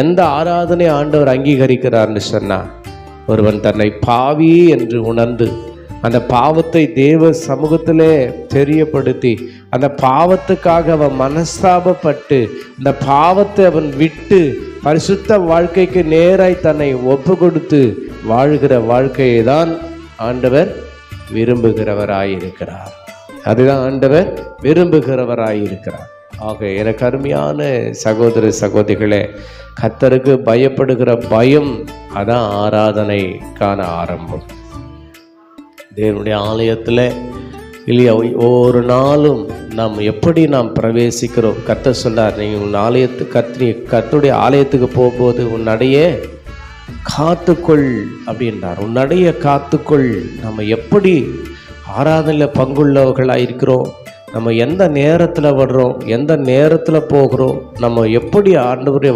எந்த ஆராதனை ஆண்டவர் அங்கீகரிக்கிறார்னு சொன்னால், ஒருவன் தன்னை பாவி என்று உணர்ந்து அந்த பாவத்தை தேவ சமூகத்திலே தெரியப்படுத்தி அந்த பாவத்துக்காக அவன் மனஸ்தாபப்பட்டு அந்த பாவத்தை அவன் விட்டு பரிசுத்த வாழ்க்கைக்கு நேராய் தன்னை ஒப்பு கொடுத்து வாழ்கிற வாழ்க்கையை தான் ஆண்டவர் விரும்புகிறவராயிருக்கிறார். அதுதான் ஆண்டவர் விரும்புகிறவராயிருக்கிறார். ஆக எனக்கு அருமையான சகோதர சகோதரிகளே, கர்த்தருக்கு பயப்படுகிற பயம் அதான் ஆராதனைக்கான ஆரம்பம். தேவனுடைய ஆலயத்தில் இல்லையா, ஒவ்வொரு நாளும் நாம் எப்படி நாம் பிரவேசிக்கிறோம். கர்த்தர் சொன்னார், நீ உன் கர்த்தருடைய ஆலயத்துக்கு போகும்போது உன் நடையை காத்துக்கொள் அப்படின்றார். உன் நடையை காத்துக்கொள். நம்ம எப்படி ஆராதனையில் பங்குள்ளவர்களாக இருக்கிறோம், நம்ம எந்த நேரத்தில் வர்றோம், எந்த நேரத்தில் போகிறோம், நம்ம எப்படி ஆண்டவருடைய